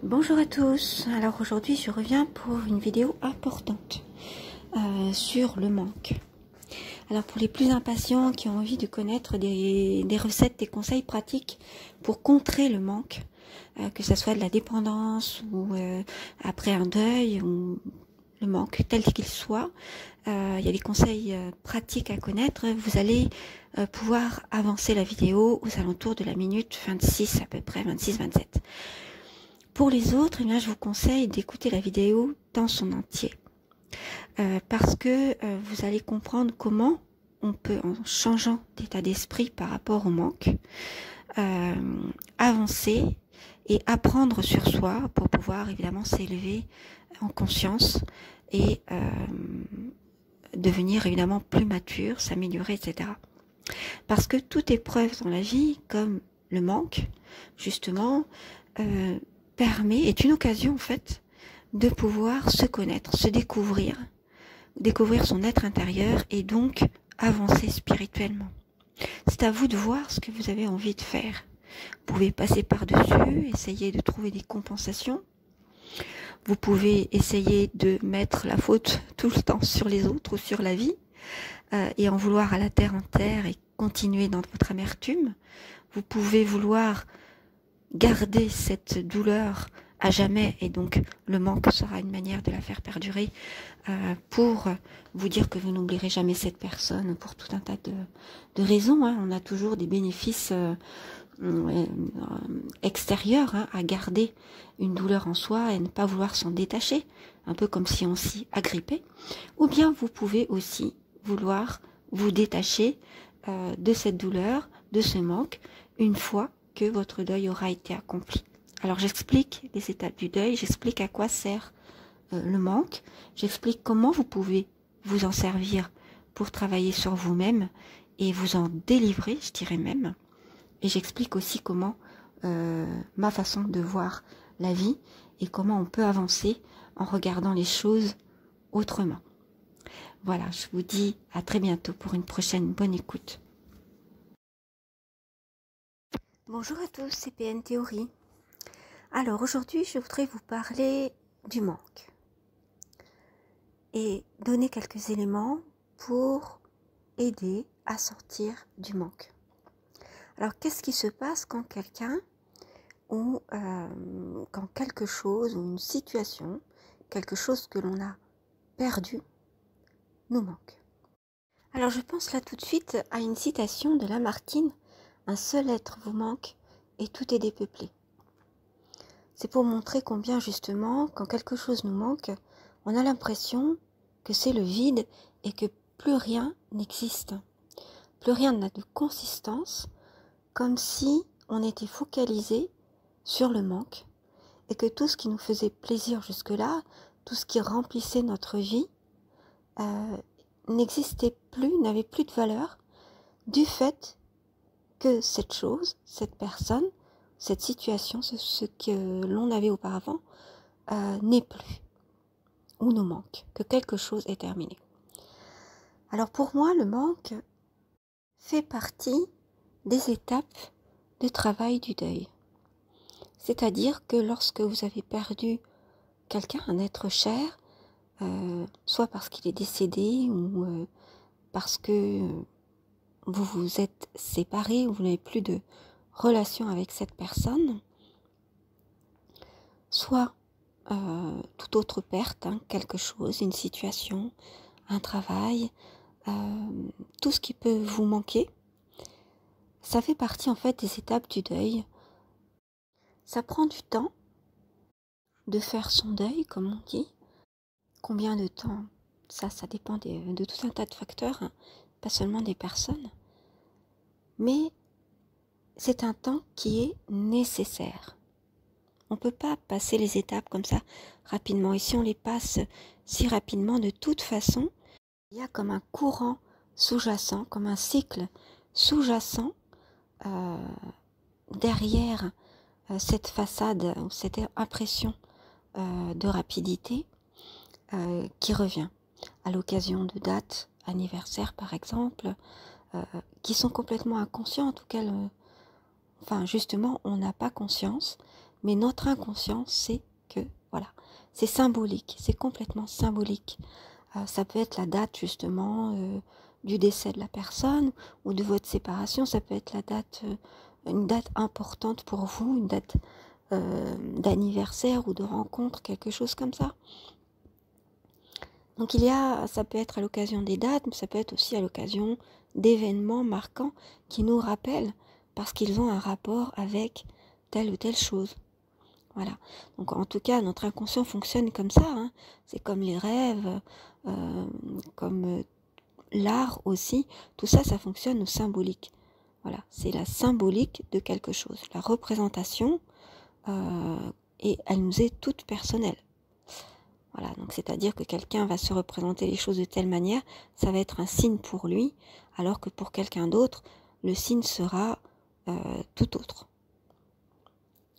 Bonjour à tous, alors aujourd'hui je reviens pour une vidéo importante sur le manque. Alors pour les plus impatients qui ont envie de connaître des recettes, des conseils pratiques pour contrer le manque, que ce soit de la dépendance ou après un deuil ou le manque tel qu'il soit, il y a des conseils pratiques à connaître. Vous allez pouvoir avancer la vidéo aux alentours de la minute 26 à peu près, 26-27. Pour les autres, eh bien, je vous conseille d'écouter la vidéo dans son entier. Parce que vous allez comprendre comment on peut, en changeant d'état d'esprit par rapport au manque, avancer et apprendre sur soi pour pouvoir évidemment s'élever en conscience et devenir évidemment plus mature, s'améliorer, etc. Parce que toute épreuve dans la vie, comme le manque, justement, est une occasion en fait de pouvoir se connaître, se découvrir son être intérieur et donc avancer spirituellement. C'est à vous de voir ce que vous avez envie de faire. Vous pouvez passer par-dessus, essayer de trouver des compensations. Vous pouvez essayer de mettre la faute tout le temps sur les autres ou sur la vie et en vouloir à la terre entière et continuer dans votre amertume. Vous pouvez vouloir garder cette douleur à jamais et donc le manque sera une manière de la faire perdurer pour vous dire que vous n'oublierez jamais cette personne pour tout un tas de raisons. On a toujours des bénéfices extérieurs à garder une douleur en soi et ne pas vouloir s'en détacher, un peu comme si on s'y agrippait. Ou bien vous pouvez aussi vouloir vous détacher de cette douleur, de ce manque, une fois que votre deuil aura été accompli. Alors j'explique les étapes du deuil, j'explique à quoi sert le manque, j'explique comment vous pouvez vous en servir pour travailler sur vous-même et vous en délivrer, je dirais même. Et j'explique aussi comment ma façon de voir la vie et comment on peut avancer en regardant les choses autrement. Voilà, je vous dis à très bientôt pour une prochaine bonne écoute. Bonjour à tous, c'est PN Théorie. Alors aujourd'hui, je voudrais vous parler du manque et donner quelques éléments pour aider à sortir du manque. Alors qu'est-ce qui se passe quand quelqu'un ou quand quelque chose ou une situation, quelque chose que l'on a perdu, nous manque? Alors je pense là tout de suite à une citation de Lamartine: un seul être vous manque et tout est dépeuplé. C'est pour montrer combien justement, quand quelque chose nous manque, on a l'impression que c'est le vide et que plus rien n'existe. Plus rien n'a de consistance, comme si on était focalisé sur le manque et que tout ce qui nous faisait plaisir jusque-là, tout ce qui remplissait notre vie, n'existait plus, n'avait plus de valeur du fait que cette chose, cette personne, cette situation, ce que l'on avait auparavant, n'est plus ou nous manque, que quelque chose est terminé. Alors pour moi, le manque fait partie des étapes de travail du deuil. C'est-à-dire que lorsque vous avez perdu quelqu'un, un être cher, soit parce qu'il est décédé ou parce que vous vous êtes séparés ou vous n'avez plus de relation avec cette personne, soit toute autre perte, quelque chose, une situation, un travail, tout ce qui peut vous manquer, ça fait partie en fait des étapes du deuil. Ça prend du temps de faire son deuil, comme on dit. Combien de temps? Ça dépend de tout un tas de facteurs, pas seulement des personnes. Mais c'est un temps qui est nécessaire. On ne peut pas passer les étapes comme ça rapidement. Et si on les passe si rapidement, de toute façon, il y a comme un courant sous-jacent, comme un cycle sous-jacent derrière cette façade ou cette impression de rapidité qui revient à l'occasion de dates anniversaires par exemple, qui sont complètement inconscientes, auxquelles justement on n'a pas conscience, mais notre inconscient sait que, voilà, c'est symbolique, c'est complètement symbolique. Ça peut être la date justement du décès de la personne ou de votre séparation, ça peut être la date, une date importante pour vous, une date d'anniversaire ou de rencontre, quelque chose comme ça. Donc ça peut être à l'occasion des dates, mais ça peut être aussi à l'occasion d'événements marquants qui nous rappellent parce qu'ils ont un rapport avec telle ou telle chose. Voilà. Donc en tout cas, notre inconscient fonctionne comme ça, hein. C'est comme les rêves, comme l'art aussi. Tout ça, ça fonctionne au symbolique. Voilà, c'est la symbolique de quelque chose, la représentation, et elle nous est toute personnelle. Voilà, donc c'est-à-dire que quelqu'un va se représenter les choses de telle manière, ça va être un signe pour lui, alors que pour quelqu'un d'autre, le signe sera tout autre.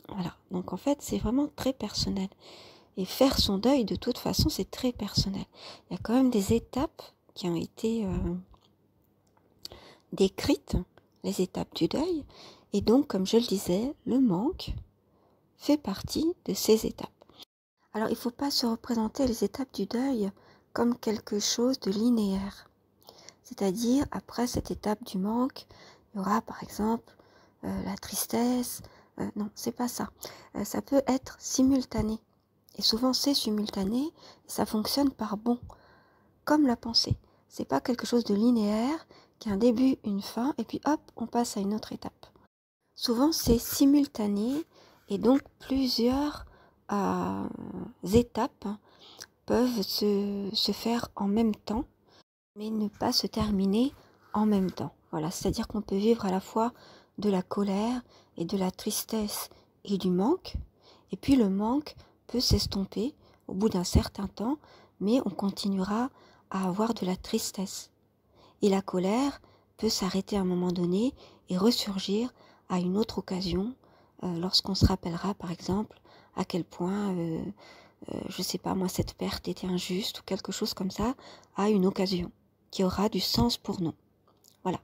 Voilà, donc en fait, c'est vraiment très personnel. Et faire son deuil, de toute façon, c'est très personnel. Il y a quand même des étapes qui ont été décrites, les étapes du deuil. Et donc, comme je le disais, le manque fait partie de ces étapes. Alors, il ne faut pas se représenter les étapes du deuil comme quelque chose de linéaire. C'est-à-dire, après cette étape du manque, il y aura par exemple la tristesse. Non, c'est pas ça. Ça peut être simultané. Et souvent, c'est simultané et ça fonctionne par bond, comme la pensée. C'est pas quelque chose de linéaire, qui a un début, une fin, et puis hop, on passe à une autre étape. Souvent, c'est simultané et donc plusieurs étapes peuvent se faire en même temps, mais ne pas se terminer en même temps. Voilà, c'est-à-dire qu'on peut vivre à la fois de la colère et de la tristesse et du manque, et puis le manque peut s'estomper au bout d'un certain temps, mais on continuera à avoir de la tristesse. Et la colère peut s'arrêter à un moment donné et ressurgir à une autre occasion, lorsqu'on se rappellera par exemple à quel point, je sais pas moi, cette perte était injuste ou quelque chose comme ça, à une occasion qui aura du sens pour nous. Voilà.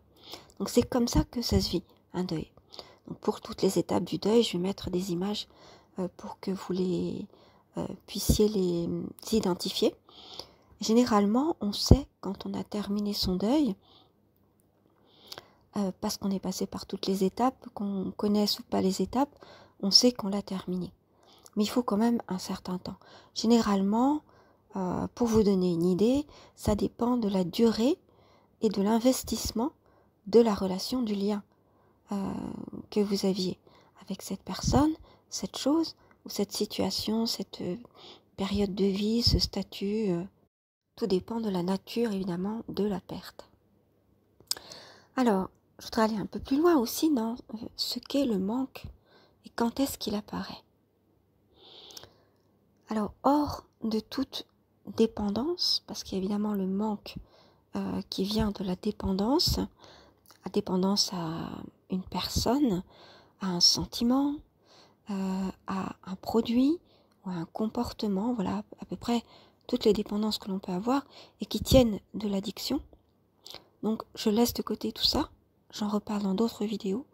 Donc c'est comme ça que ça se vit, un deuil. Donc pour toutes les étapes du deuil, je vais mettre des images pour que vous puissiez les identifier. Généralement, on sait quand on a terminé son deuil, parce qu'on est passé par toutes les étapes, qu'on connaisse ou pas les étapes, on sait qu'on l'a terminé. Mais il faut quand même un certain temps. Généralement, pour vous donner une idée, ça dépend de la durée et de l'investissement de la relation, du lien que vous aviez avec cette personne, cette chose, ou cette situation, cette période de vie, ce statut. Tout dépend de la nature, évidemment, de la perte. Alors, je voudrais aller un peu plus loin aussi dans ce qu'est le manque et quand est-ce qu'il apparaît. Alors, hors de toute dépendance, parce qu'il y a évidemment le manque qui vient de la dépendance à une personne, à un sentiment, à un produit ou à un comportement, voilà à peu près toutes les dépendances que l'on peut avoir et qui tiennent de l'addiction. Donc je laisse de côté tout ça, j'en reparle dans d'autres vidéos,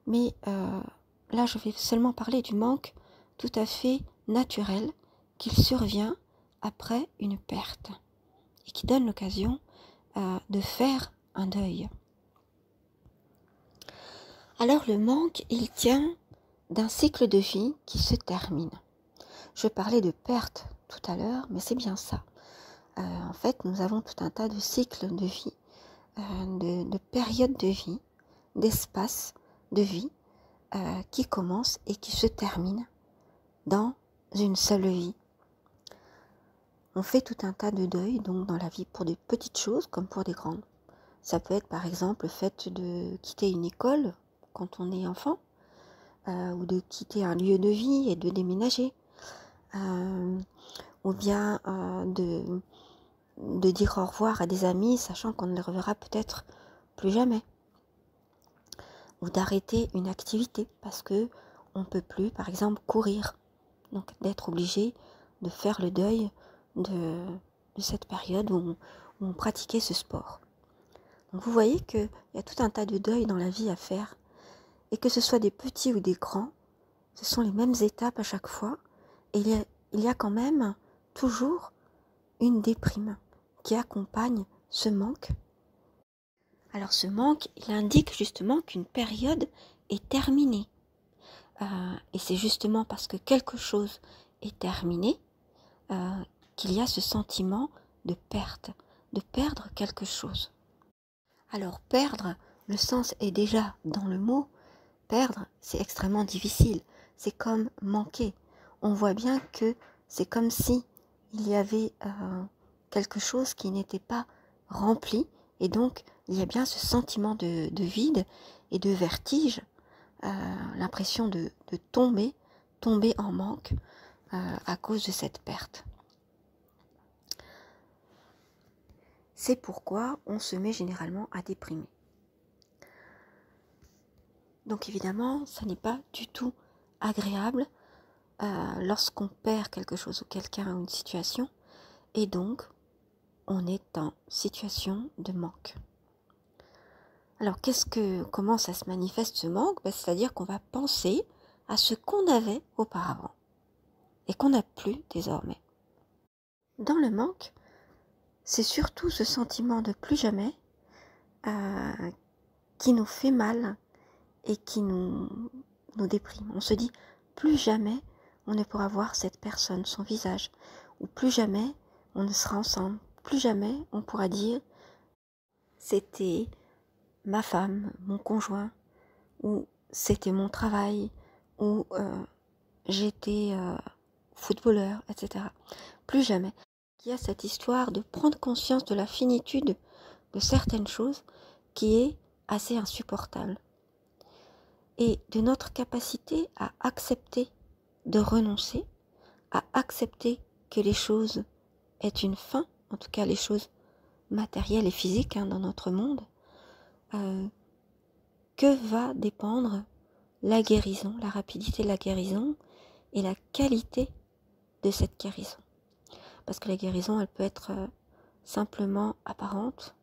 mais là je vais seulement parler du manque tout à fait naturel qu'il survient après une perte et qui donne l'occasion de faire un deuil. Alors le manque, il tient d'un cycle de vie qui se termine. Je parlais de perte tout à l'heure, mais c'est bien ça. En fait, nous avons tout un tas de cycles de vie, de périodes de vie, d'espaces de vie qui commencent et qui se terminent dans une seule vie. On fait tout un tas de deuils donc dans la vie pour des petites choses comme pour des grandes. Ça peut être par exemple le fait de quitter une école quand on est enfant, ou de quitter un lieu de vie et de déménager, ou bien de dire au revoir à des amis sachant qu'on ne les reverra peut-être plus jamais, ou d'arrêter une activité parce que on ne peut plus par exemple courir, donc d'être obligé de faire le deuil de cette période où on pratiquait ce sport. Donc vous voyez qu'il y a tout un tas de deuils dans la vie à faire, et que ce soit des petits ou des grands, ce sont les mêmes étapes à chaque fois, et il y a quand même toujours une déprime qui accompagne ce manque. Alors ce manque, il indique justement qu'une période est terminée. Et c'est justement parce que quelque chose est terminé qu'il y a ce sentiment de perte, de perdre quelque chose. Alors perdre, le sens est déjà dans le mot. Perdre, c'est extrêmement difficile. C'est comme manquer. On voit bien que c'est comme si il y avait quelque chose qui n'était pas rempli. Et donc, il y a bien ce sentiment de vide et de vertige, l'impression de tomber en manque à cause de cette perte. C'est pourquoi on se met généralement à déprimer. Donc évidemment, ça n'est pas du tout agréable lorsqu'on perd quelque chose ou quelqu'un ou une situation, et donc on est en situation de manque. Alors comment ça se manifeste ce manque? C'est-à-dire qu'on va penser à ce qu'on avait auparavant et qu'on n'a plus désormais. Dans le manque, c'est surtout ce sentiment de plus jamais qui nous fait mal et qui nous déprime. On se dit plus jamais on ne pourra voir cette personne, son visage, ou plus jamais on ne sera ensemble, plus jamais on pourra dire c'était ma femme, mon conjoint, ou c'était mon travail, ou j'étais footballeur, etc. Plus jamais. Il y a cette histoire de prendre conscience de la finitude de certaines choses qui est assez insupportable. Et de notre capacité à accepter de renoncer, à accepter que les choses aient une fin, en tout cas les choses matérielles et physiques dans notre monde, que va dépendre la guérison, la rapidité de la guérison et la qualité de cette guérison. Parce que la guérison, elle peut être simplement apparente,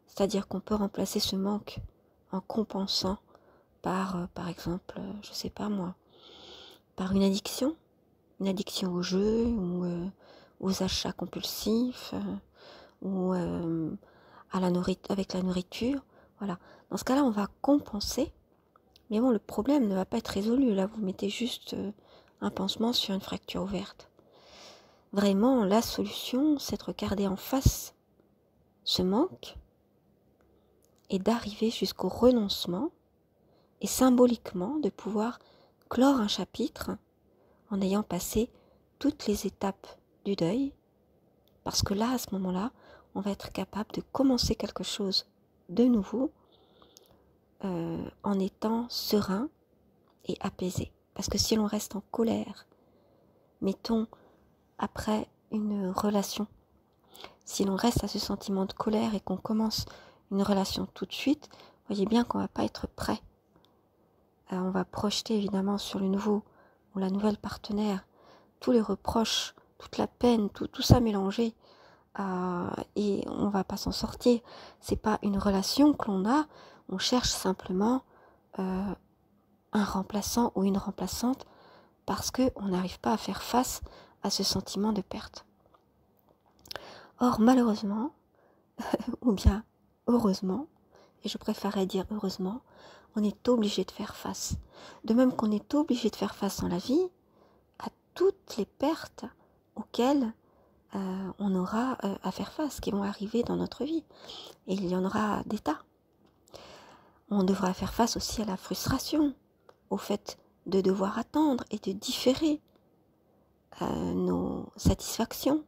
c'est-à-dire qu'on peut remplacer ce manque en compensant par exemple, je sais pas moi, par une addiction au jeu ou aux achats compulsifs ou avec la nourriture. Voilà. Dans ce cas-là, on va compenser, mais bon, le problème ne va pas être résolu. Là, vous mettez juste un pansement sur une fracture ouverte. Vraiment, la solution, c'est de regarder en face ce manque et d'arriver jusqu'au renoncement et symboliquement de pouvoir clore un chapitre en ayant passé toutes les étapes du deuil, parce que là, à ce moment-là, on va être capable de commencer quelque chose de nouveau en étant serein et apaisé. Parce que si l'on reste en colère, mettons après une relation, si l'on reste à ce sentiment de colère et qu'on commence une relation tout de suite, voyez bien qu'on ne va pas être prêt. On va projeter évidemment sur le nouveau ou la nouvelle partenaire tous les reproches, toute la peine, tout ça mélangé, et on va pas s'en sortir. C'est pas une relation que l'on a, on cherche simplement un remplaçant ou une remplaçante parce qu'on n'arrive pas à faire face à ce sentiment de perte. Or malheureusement, ou bien heureusement, et je préférerais dire heureusement, on est obligé de faire face. De même qu'on est obligé de faire face dans la vie à toutes les pertes auxquelles on aura à faire face, qui vont arriver dans notre vie. Et il y en aura des tas. On devra faire face aussi à la frustration, au fait de devoir attendre et de différer nos satisfactions.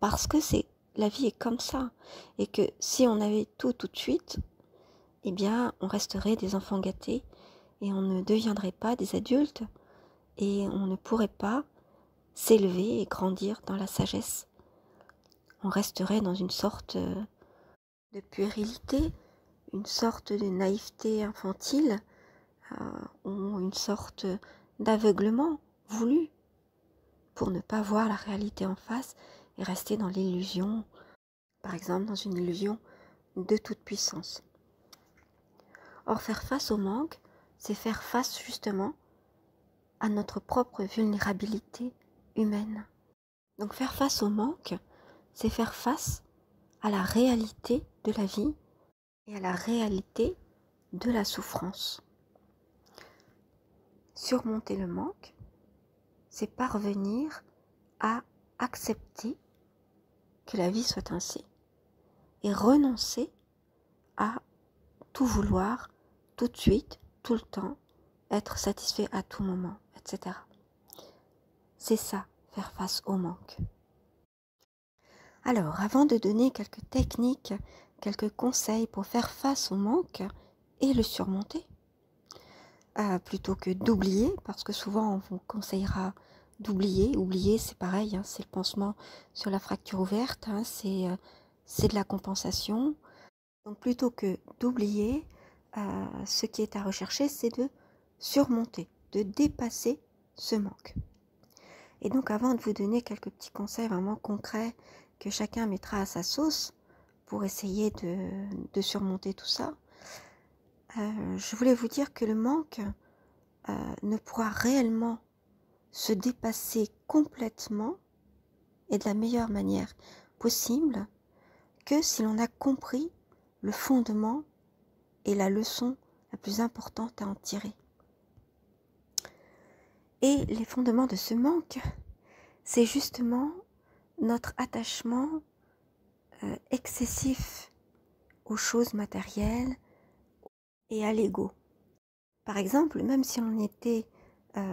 Parce que la vie est comme ça. Et que si on avait tout de suite, eh bien, on resterait des enfants gâtés et on ne deviendrait pas des adultes et on ne pourrait pas s'élever et grandir dans la sagesse. On resterait dans une sorte de puérilité, une sorte de naïveté infantile ou une sorte d'aveuglement voulu pour ne pas voir la réalité en face et rester dans l'illusion, par exemple dans une illusion de toute puissance. Or, faire face au manque, c'est faire face justement à notre propre vulnérabilité humaine. Donc faire face au manque, c'est faire face à la réalité de la vie et à la réalité de la souffrance. Surmonter le manque, c'est parvenir à accepter que la vie soit ainsi et renoncer à tout vouloir tout de suite, tout le temps, être satisfait à tout moment, etc. C'est ça, faire face au manque. Alors, avant de donner quelques techniques, quelques conseils pour faire face au manque et le surmonter, plutôt que d'oublier, parce que souvent on vous conseillera d'oublier. Oublier, c'est pareil, hein, c'est le pansement sur la fracture ouverte, hein, c'est de la compensation. Donc plutôt que d'oublier, ce qui est à rechercher, c'est de surmonter, de dépasser ce manque. Et donc avant de vous donner quelques petits conseils vraiment concrets que chacun mettra à sa sauce pour essayer de surmonter tout ça, je voulais vous dire que le manque ne pourra réellement se dépasser complètement et de la meilleure manière possible que si l'on a compris le fondement et la leçon la plus importante à en tirer. Et les fondements de ce manque, c'est justement notre attachement excessif aux choses matérielles et à l'ego. Par exemple, même si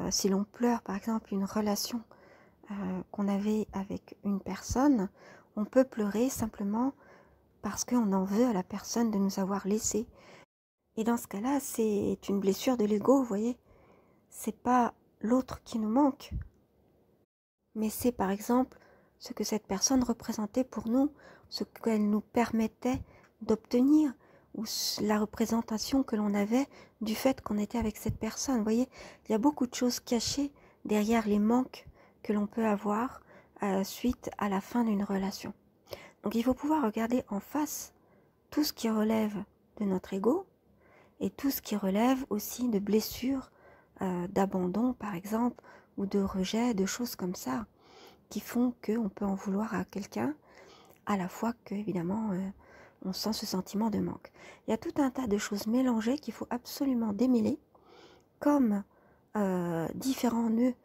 si l'on pleure par exemple une relation qu'on avait avec une personne, on peut pleurer simplement parce qu'on en veut à la personne de nous avoir laissés. Et dans ce cas-là, c'est une blessure de l'ego, vous voyez. C'est pas l'autre qui nous manque, mais c'est par exemple ce que cette personne représentait pour nous, ce qu'elle nous permettait d'obtenir, ou la représentation que l'on avait du fait qu'on était avec cette personne. Vous voyez, il y a beaucoup de choses cachées derrière les manques que l'on peut avoir suite à la fin d'une relation. Donc il faut pouvoir regarder en face tout ce qui relève de notre ego et tout ce qui relève aussi de blessures, d'abandon par exemple, ou de rejet, de choses comme ça, qui font qu'on peut en vouloir à quelqu'un, à la fois que, évidemment, on sent ce sentiment de manque. Il y a tout un tas de choses mélangées qu'il faut absolument démêler, comme différents nœuds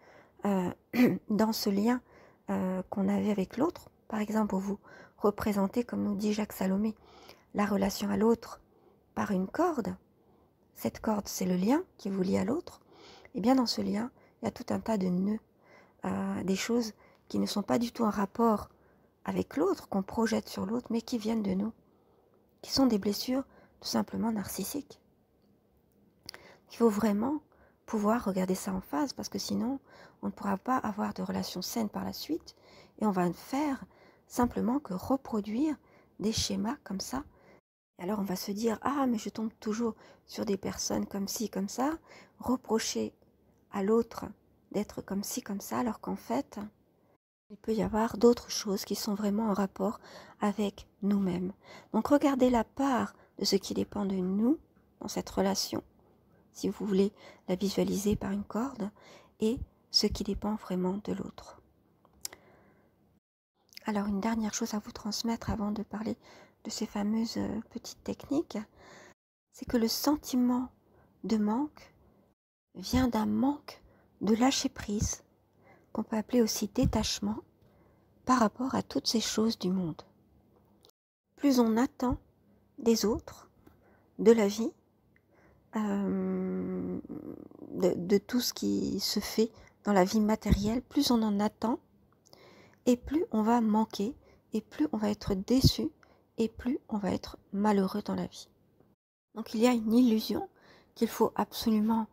dans ce lien qu'on avait avec l'autre. Par exemple, vous représentez, comme nous dit Jacques Salomé, la relation à l'autre par une corde. Cette corde, c'est le lien qui vous lie à l'autre. Et bien dans ce lien, il y a tout un tas de nœuds, des choses qui ne sont pas du tout en rapport avec l'autre, qu'on projette sur l'autre, mais qui viennent de nous, qui sont des blessures tout simplement narcissiques. Il faut vraiment pouvoir regarder ça en face, parce que sinon, on ne pourra pas avoir de relations saines par la suite, et on va ne faire simplement que reproduire des schémas comme ça. Et alors on va se dire, ah mais je tombe toujours sur des personnes comme ci, comme ça, reprocher à l'autre d'être comme ci, comme ça, alors qu'en fait, il peut y avoir d'autres choses qui sont vraiment en rapport avec nous-mêmes. Donc regardez la part de ce qui dépend de nous dans cette relation, si vous voulez la visualiser par une corde, et ce qui dépend vraiment de l'autre. Alors une dernière chose à vous transmettre avant de parler de ces fameuses petites techniques, c'est que le sentiment de manque vient d'un manque de lâcher prise, qu'on peut appeler aussi détachement, par rapport à toutes ces choses du monde. Plus on attend des autres, de la vie, de tout ce qui se fait dans la vie matérielle, plus on en attend, et plus on va manquer, et plus on va être déçu, et plus on va être malheureux dans la vie. Donc il y a une illusion qu'il faut absolument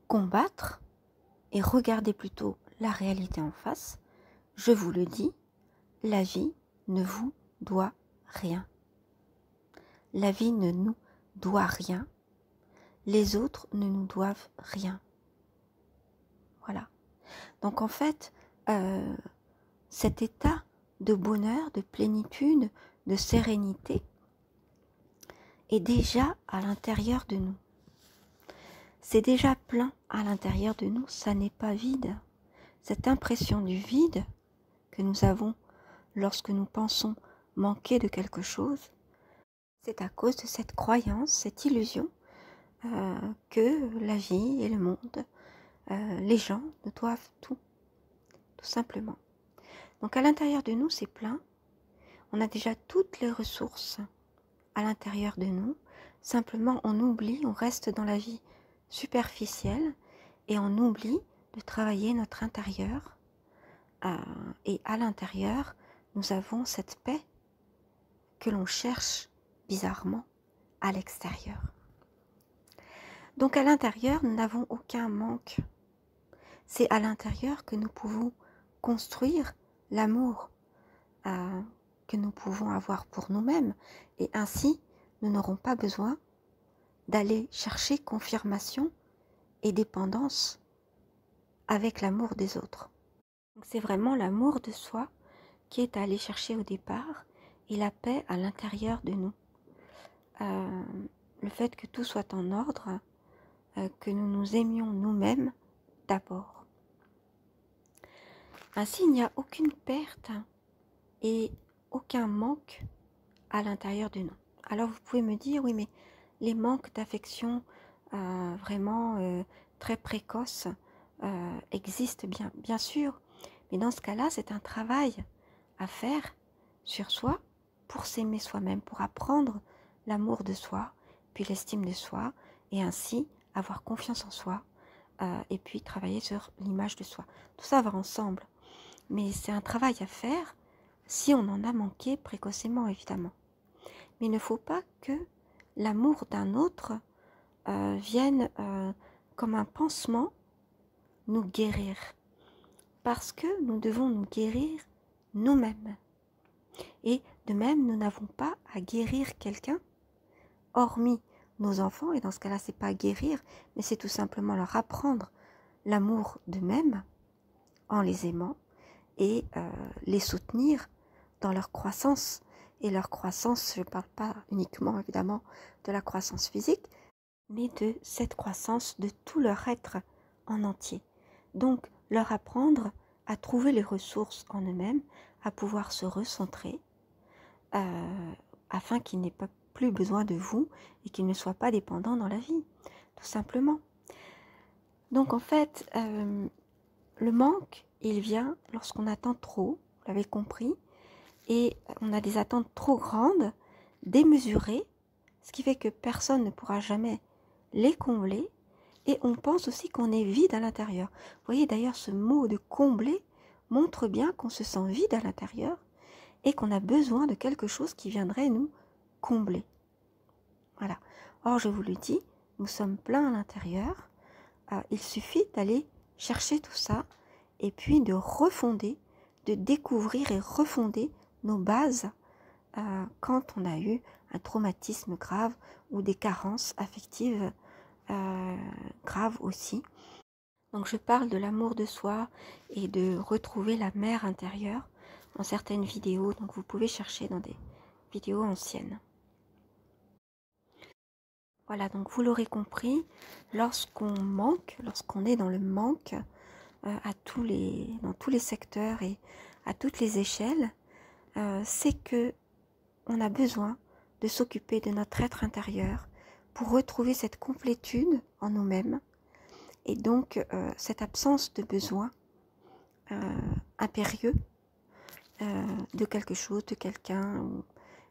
combattre et regarder plutôt la réalité en face. Je vous le dis, la vie ne vous doit rien. La vie ne nous doit rien. Les autres ne nous doivent rien. Voilà. Donc en fait, cet état de bonheur, de plénitude, de sérénité est déjà à l'intérieur de nous. c'est déjà plein à l'intérieur de nous, ça n'est pas vide. Cette impression du vide que nous avons lorsque nous pensons manquer de quelque chose, c'est à cause de cette croyance, cette illusion que la vie et le monde, les gens nous doivent tout simplement. Donc à l'intérieur de nous, c'est plein. On a déjà toutes les ressources à l'intérieur de nous. Simplement, on oublie, on reste dans la vie superficielle et on oublie de travailler notre intérieur. Et à l'intérieur, nous avons cette paix que l'on cherche bizarrement à l'extérieur. Donc à l'intérieur, nous n'avons aucun manque. C'est à l'intérieur que nous pouvons construire l'amour que nous pouvons avoir pour nous-mêmes. Et ainsi, nous n'aurons pas besoin d'aller chercher confirmation et dépendance avec l'amour des autres. Donc c'est vraiment l'amour de soi qui est à aller chercher au départ et la paix à l'intérieur de nous. Le fait que tout soit en ordre, que nous nous aimions nous-mêmes d'abord. Ainsi, il n'y a aucune perte et aucun manque à l'intérieur de nous. Alors vous pouvez me dire, oui mais les manques d'affection vraiment très précoces existent bien sûr, mais dans ce cas-là, c'est un travail à faire sur soi pour s'aimer soi-même, pour apprendre l'amour de soi, puis l'estime de soi, et ainsi avoir confiance en soi, et puis travailler sur l'image de soi. Tout ça va ensemble, mais c'est un travail à faire si on en a manqué précocement, évidemment. Mais il ne faut pas que l'amour d'un autre vienne comme un pansement nous guérir, parce que nous devons nous guérir nous-mêmes. Et de même, nous n'avons pas à guérir quelqu'un, hormis nos enfants, et dans ce cas-là, c'est pas guérir, mais c'est tout simplement leur apprendre l'amour d'eux-mêmes en les aimant et les soutenir dans leur croissance. Et leur croissance, je ne parle pas uniquement évidemment de la croissance physique, mais de cette croissance de tout leur être en entier. Donc, leur apprendre à trouver les ressources en eux-mêmes, à pouvoir se recentrer, afin qu'ils n'aient pas plus besoin de vous et qu'ils ne soient pas dépendants dans la vie, tout simplement. Donc en fait, le manque, il vient lorsqu'on attend trop, vous l'avez compris, et on a des attentes trop grandes, démesurées, ce qui fait que personne ne pourra jamais les combler, et on pense aussi qu'on est vide à l'intérieur. Vous voyez d'ailleurs ce mot de combler montre bien qu'on se sent vide à l'intérieur et qu'on a besoin de quelque chose qui viendrait nous combler. Voilà. Or, je vous le dis, nous sommes pleins à l'intérieur. Il suffit d'aller chercher tout ça et puis de refonder, de découvrir et refonder nos bases quand on a eu un traumatisme grave ou des carences affectives graves aussi. Donc je parle de l'amour de soi et de retrouver la mère intérieure dans certaines vidéos, donc vous pouvez chercher dans des vidéos anciennes. Voilà, donc vous l'aurez compris, lorsqu'on manque, lorsqu'on est dans le manque dans tous les secteurs et à toutes les échelles, c'est que on a besoin de s'occuper de notre être intérieur pour retrouver cette complétude en nous-mêmes et donc cette absence de besoin impérieux de quelque chose, de quelqu'un,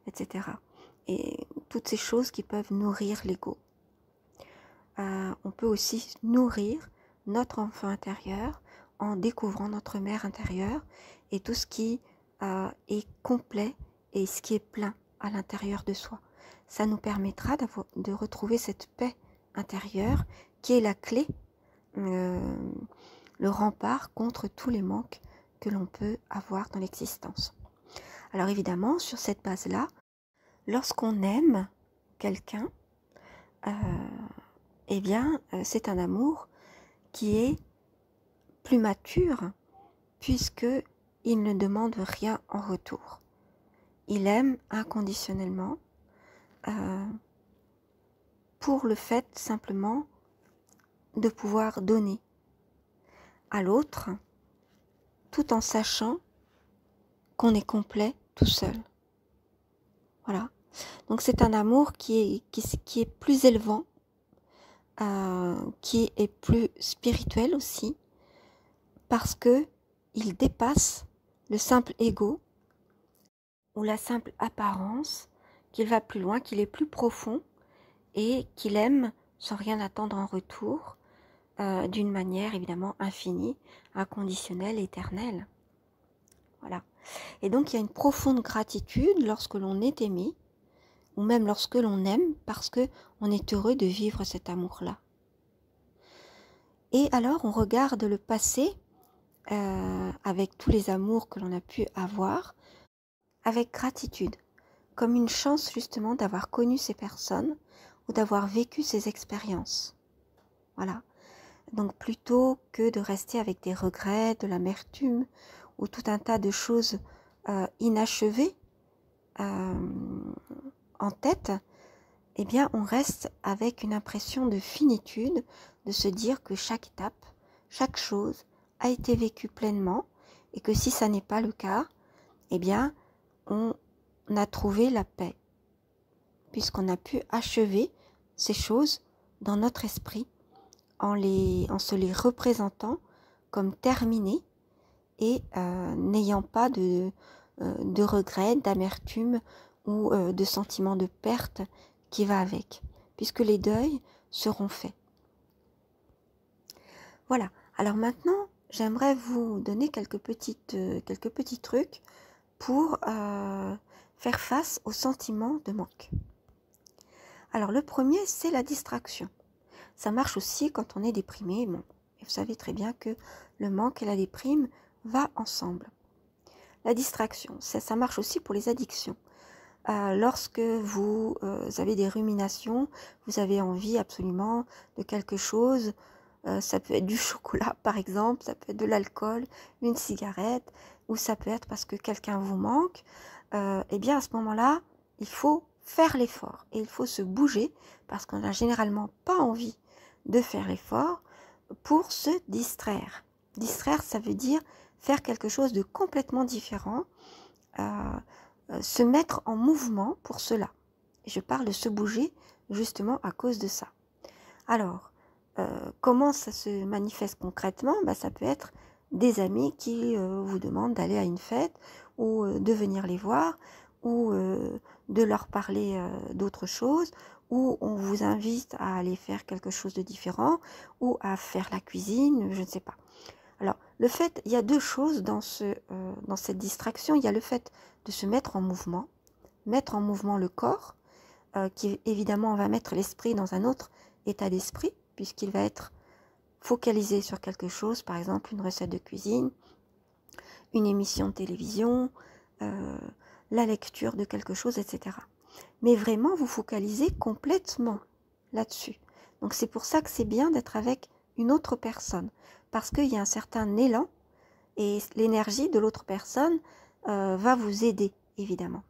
etc. Et toutes ces choses qui peuvent nourrir l'ego. On peut aussi nourrir notre enfant intérieur en découvrant notre mère intérieure et tout ce qui est complet et ce qui est plein à l'intérieur de soi. Ça nous permettra de retrouver cette paix intérieure qui est la clé, le rempart contre tous les manques que l'on peut avoir dans l'existence. Alors évidemment, sur cette base-là, lorsqu'on aime quelqu'un, eh bien, c'est un amour qui est plus mature puisque il ne demande rien en retour. Il aime inconditionnellement pour le fait simplement de pouvoir donner à l'autre tout en sachant qu'on est complet tout seul. Voilà. Donc c'est un amour qui est plus élevant, qui est plus spirituel aussi, parce que il dépasse le simple ego ou la simple apparence, qu'il va plus loin, qu'il est plus profond et qu'il aime sans rien attendre en retour, d'une manière évidemment infinie, inconditionnelle, éternelle. Voilà. Et donc il y a une profonde gratitude lorsque l'on est aimé, ou même lorsque l'on aime, parce que on est heureux de vivre cet amour-là. Et alors on regarde le passé, avec tous les amours que l'on a pu avoir, avec gratitude, comme une chance justement d'avoir connu ces personnes ou d'avoir vécu ces expériences. Voilà. Donc plutôt que de rester avec des regrets, de l'amertume ou tout un tas de choses inachevées en tête, eh bien on reste avec une impression de finitude, de se dire que chaque étape, chaque chose a été vécue pleinement et que si ça n'est pas le cas, eh bien on a trouvé la paix, puisqu'on a pu achever ces choses dans notre esprit en se les représentant comme terminées et n'ayant pas de regrets, d'amertume ou de sentiment de perte qui va avec, puisque les deuils seront faits. Voilà, alors maintenant j'aimerais vous donner quelques petits trucs pour faire face au sentiment de manque. Alors le premier, c'est la distraction. Ça marche aussi quand on est déprimé. Bon, vous savez très bien que le manque et la déprime vont ensemble. La distraction, ça marche aussi pour les addictions. Lorsque vous avez des ruminations, vous avez envie absolument de quelque chose, ça peut être du chocolat par exemple, ça peut être de l'alcool, une cigarette, ou ça peut être parce que quelqu'un vous manque, et bien à ce moment-là, il faut faire l'effort et il faut se bouger parce qu'on n'a généralement pas envie de faire l'effort pour se distraire. Distraire, ça veut dire faire quelque chose de complètement différent, se mettre en mouvement pour cela. Je parle de se bouger justement à cause de ça. Alors, comment ça se manifeste concrètement? Ça peut être des amis qui vous demandent d'aller à une fête ou de venir les voir ou de leur parler d'autre chose, ou on vous invite à aller faire quelque chose de différent ou à faire la cuisine, je ne sais pas. Alors, il y a deux choses dans cette distraction. Il y a le fait de se mettre en mouvement le corps, qui évidemment va mettre l'esprit dans un autre état d'esprit, puisqu'il va être focalisé sur quelque chose, par exemple une recette de cuisine, une émission de télévision, la lecture de quelque chose, etc. Mais vraiment vous focalisez complètement là-dessus. Donc c'est pour ça que c'est bien d'être avec une autre personne, parce qu'il y a un certain élan et l'énergie de l'autre personne va vous aider, évidemment.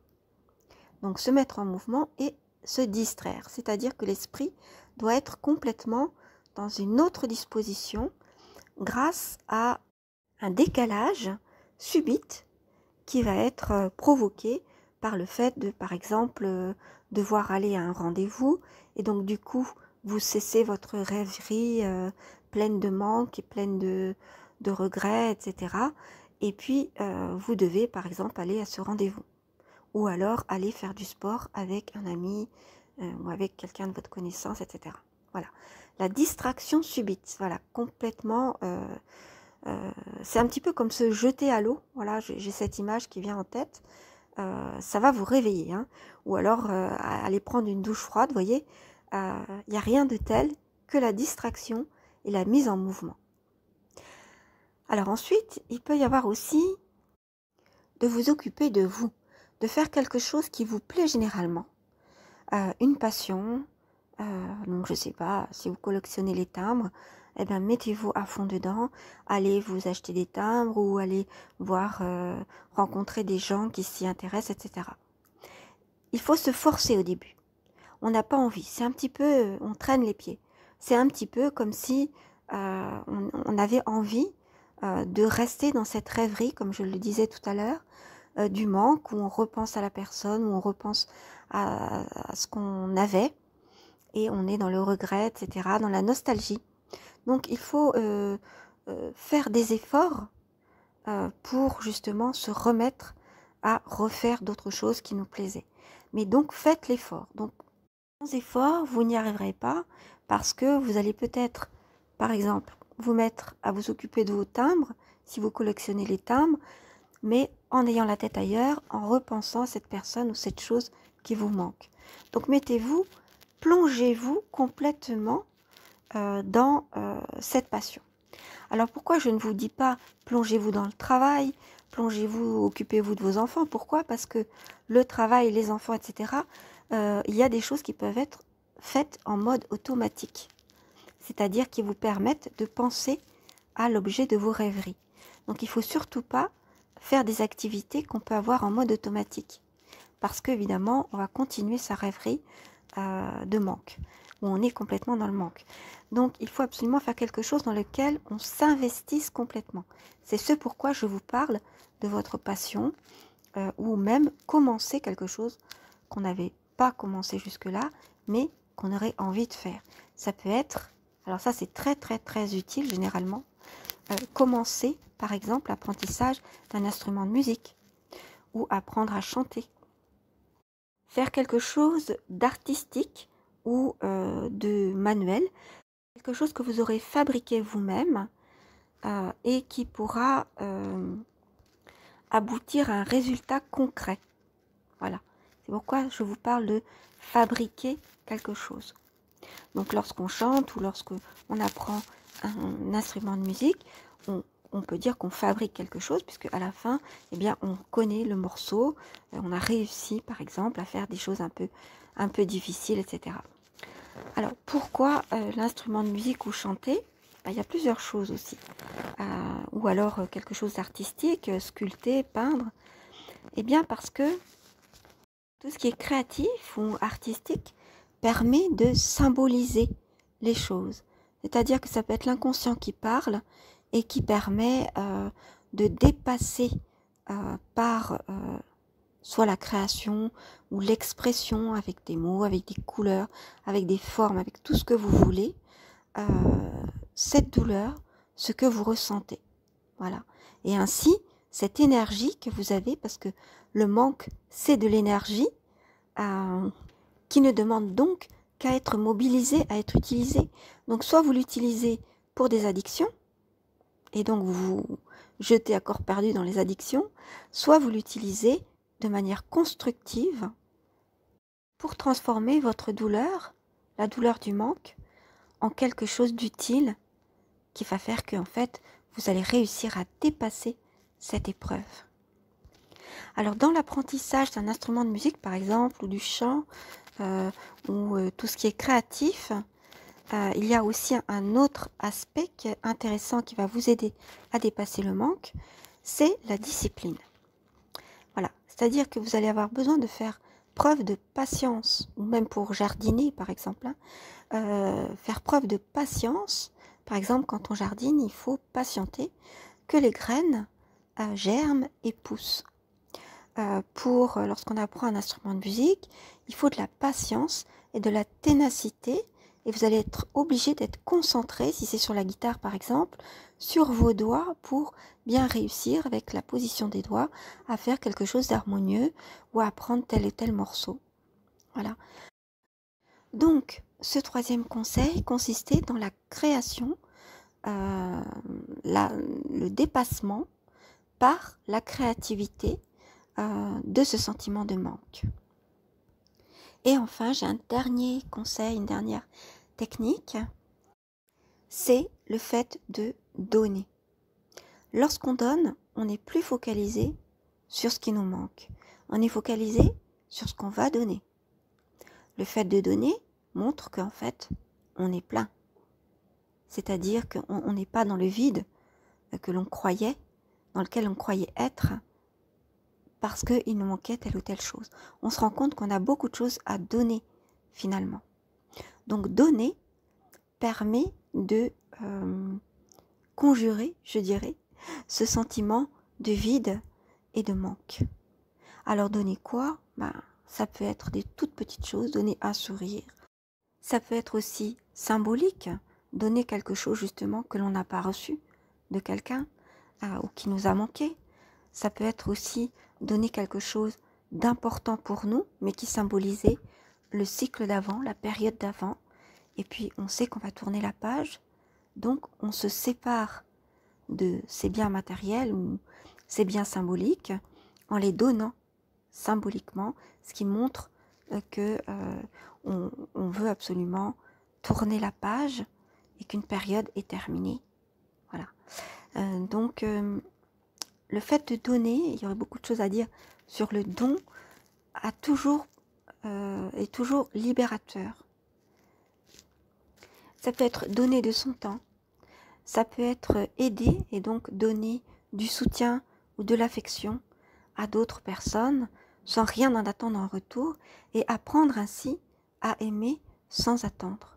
Donc se mettre en mouvement et se distraire, c'est-à-dire que l'esprit doit être complètement dans une autre disposition grâce à un décalage subite qui va être provoqué par le fait de, par exemple, devoir aller à un rendez-vous et donc du coup vous cessez votre rêverie pleine de manque et pleine de regrets, etc. Et puis vous devez par exemple aller à ce rendez-vous. Ou alors aller faire du sport avec un ami ou avec quelqu'un de votre connaissance, etc. Voilà. La distraction subite, voilà, complètement, c'est un petit peu comme se jeter à l'eau. Voilà, j'ai cette image qui vient en tête. Ça va vous réveiller, hein. Ou alors aller prendre une douche froide, vous voyez. Il n'y a rien de tel que la distraction et la mise en mouvement. Alors ensuite, il peut y avoir aussi de vous occuper de vous, de faire quelque chose qui vous plaît généralement, une passion, donc je sais pas, si vous collectionnez les timbres, eh bien mettez-vous à fond dedans, allez vous acheter des timbres ou allez voir, rencontrer des gens qui s'y intéressent, etc. Il faut se forcer au début, on n'a pas envie, c'est un petit peu, on traîne les pieds, c'est un petit peu comme si on avait envie de rester dans cette rêverie, comme je le disais tout à l'heure, du manque, où on repense à la personne, où on repense à ce qu'on avait, et on est dans le regret, etc., dans la nostalgie. Donc il faut faire des efforts pour justement se remettre à refaire d'autres choses qui nous plaisaient. Mais donc faites l'effort. Donc sans effort, vous n'y arriverez pas parce que vous allez peut-être, par exemple, vous mettre à vous occuper de vos timbres, si vous collectionnez les timbres, mais en ayant la tête ailleurs, en repensant à cette personne ou cette chose qui vous manque. Donc mettez-vous, plongez-vous complètement dans cette passion. Alors pourquoi je ne vous dis pas plongez-vous dans le travail, plongez-vous, occupez-vous de vos enfants? Pourquoi? Parce que le travail, les enfants, etc., il y a des choses qui peuvent être faites en mode automatique. C'est-à-dire qui vous permettent de penser à l'objet de vos rêveries. Donc il ne faut surtout pas faire des activités qu'on peut avoir en mode automatique. Parce qu'évidemment, on va continuer sa rêverie de manque, où on est complètement dans le manque. Donc il faut absolument faire quelque chose dans lequel on s'investisse complètement. C'est ce pourquoi je vous parle de votre passion, ou même commencer quelque chose qu'on n'avait pas commencé jusque-là, mais qu'on aurait envie de faire. Ça peut être, alors ça c'est très très très utile généralement, commencer par exemple l'apprentissage d'un instrument de musique, ou apprendre à chanter. Faire quelque chose d'artistique ou de manuel, quelque chose que vous aurez fabriqué vous-même et qui pourra aboutir à un résultat concret. Voilà, c'est pourquoi je vous parle de fabriquer quelque chose. Donc lorsqu'on chante ou lorsqu'on apprend un instrument de musique, on peut dire qu'on fabrique quelque chose, puisque à la fin, eh bien, on connaît le morceau, on a réussi par exemple à faire des choses un peu difficiles, etc. Alors pourquoi l'instrument de musique ou chanter? Il y a plusieurs choses aussi. Ou alors quelque chose d'artistique, sculpter, peindre. Eh bien parce que tout ce qui est créatif ou artistique permet de symboliser les choses. C'est-à-dire que ça peut être l'inconscient qui parle et qui permet de dépasser par soit la création ou l'expression avec des mots, avec des couleurs, avec des formes, avec tout ce que vous voulez, cette douleur, ce que vous ressentez. Voilà. Et ainsi, cette énergie que vous avez, parce que le manque, c'est de l'énergie, qui ne demande donc qu'à être mobilisée, à être utilisée. Donc soit vous l'utilisez pour des addictions, et donc vous vous jetez à corps perdu dans les addictions, soit vous l'utilisez de manière constructive pour transformer votre douleur, la douleur du manque, en quelque chose d'utile qui va faire que en fait, vous allez réussir à dépasser cette épreuve. Alors dans l'apprentissage d'un instrument de musique par exemple, ou du chant, ou tout ce qui est créatif, il y a aussi un autre aspect qui est intéressant, qui va vous aider à dépasser le manque, c'est la discipline. Voilà, c'est-à-dire que vous allez avoir besoin de faire preuve de patience, ou même pour jardiner par exemple, faire preuve de patience. Par exemple, quand on jardine, il faut patienter que les graines germent et poussent. Lorsqu'on apprend un instrument de musique, il faut de la patience et de la ténacité, et vous allez être obligé d'être concentré, si c'est sur la guitare par exemple, sur vos doigts pour bien réussir avec la position des doigts à faire quelque chose d'harmonieux ou à apprendre tel et tel morceau. Voilà. Donc, ce troisième conseil consistait dans la création, le dépassement par la créativité de ce sentiment de manque. Et enfin, j'ai un dernier conseil, une dernière technique, c'est le fait de donner. Lorsqu'on donne, on n'est plus focalisé sur ce qui nous manque. On est focalisé sur ce qu'on va donner. Le fait de donner montre qu'en fait, on est plein. C'est-à-dire qu'on n'est pas dans le vide que l'on croyait, dans lequel on croyait être, parce qu'il nous manquait telle ou telle chose. On se rend compte qu'on a beaucoup de choses à donner, finalement. Donc donner permet de conjurer, je dirais, ce sentiment de vide et de manque. Alors donner quoi? Ça peut être des toutes petites choses, donner un sourire. Ça peut être aussi symbolique, donner quelque chose justement que l'on n'a pas reçu de quelqu'un ou qui nous a manqué. Ça peut être aussi donner quelque chose d'important pour nous, mais qui symbolisait le cycle d'avant, la période d'avant. Et puis on sait qu'on va tourner la page, donc on se sépare de ces biens matériels ou ces biens symboliques en les donnant symboliquement, ce qui montre que on veut absolument tourner la page et qu'une période est terminée. Voilà. Donc le fait de donner, il y aurait beaucoup de choses à dire sur le don, est toujours libérateur. Ça peut être donner de son temps, ça peut être aider et donc donner du soutien ou de l'affection à d'autres personnes sans rien en attendre en retour et apprendre ainsi à aimer sans attendre.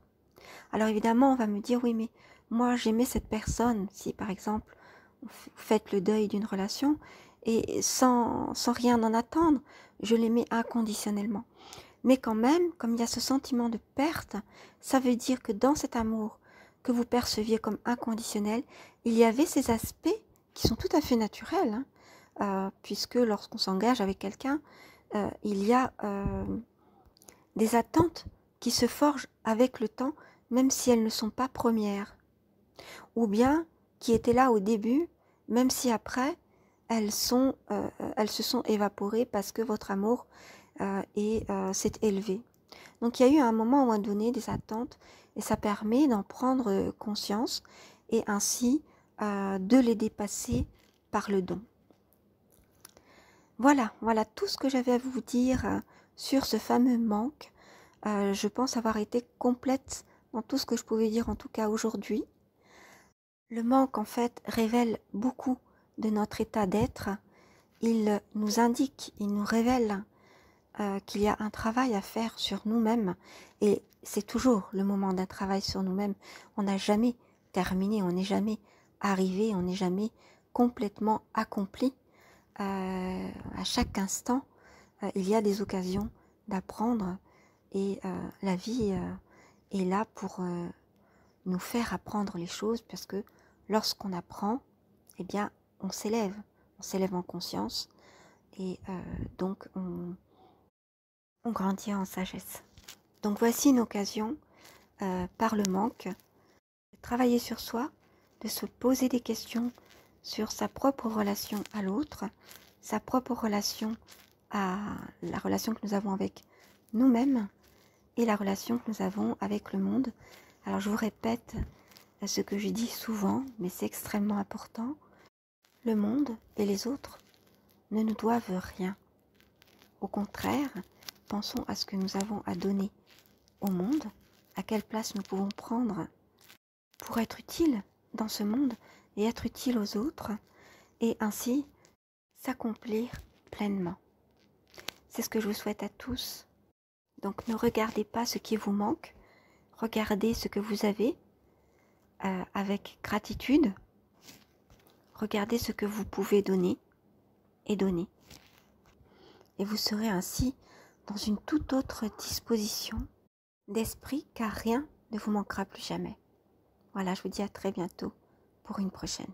Alors évidemment, on va me dire, oui, mais moi j'aimais cette personne. Si par exemple, vous faites le deuil d'une relation et sans rien en attendre, je l'aimais inconditionnellement. Mais quand même, comme il y a ce sentiment de perte, ça veut dire que dans cet amour que vous perceviez comme inconditionnel, il y avait ces aspects qui sont tout à fait naturels, puisque lorsqu'on s'engage avec quelqu'un, il y a des attentes qui se forgent avec le temps, même si elles ne sont pas premières, ou bien qui étaient là au début, même si après elles se sont évaporées parce que votre amour s'est élevé. Donc il y a eu à un moment donné des attentes et ça permet d'en prendre conscience et ainsi de les dépasser par le don. Voilà tout ce que j'avais à vous dire sur ce fameux manque. Je pense avoir été complète dans tout ce que je pouvais dire en tout cas aujourd'hui. Le manque en fait révèle beaucoup de notre état d'être. Il nous indique, il nous révèle qu'il y a un travail à faire sur nous-mêmes et c'est toujours le moment d'un travail sur nous-mêmes. On n'a jamais terminé, on n'est jamais arrivé, on n'est jamais complètement accompli. À chaque instant, il y a des occasions d'apprendre et la vie est là pour nous faire apprendre les choses parce que lorsqu'on apprend, eh bien, on s'élève en conscience et donc on grandit en sagesse. Donc voici une occasion par le manque de travailler sur soi, de se poser des questions sur sa propre relation à l'autre, sa propre relation à la relation que nous avons avec nous-mêmes et la relation que nous avons avec le monde. Alors je vous répète ce que je dis souvent, mais c'est extrêmement important. Le monde et les autres ne nous doivent rien. Au contraire, pensons à ce que nous avons à donner au monde, à quelle place nous pouvons prendre pour être utiles dans ce monde et être utiles aux autres, et ainsi s'accomplir pleinement. C'est ce que je vous souhaite à tous. Donc ne regardez pas ce qui vous manque, regardez ce que vous avez avec gratitude, regardez ce que vous pouvez donner et donner. Et vous serez ainsi dans une toute autre disposition d'esprit car rien ne vous manquera plus jamais. Voilà, je vous dis à très bientôt pour une prochaine.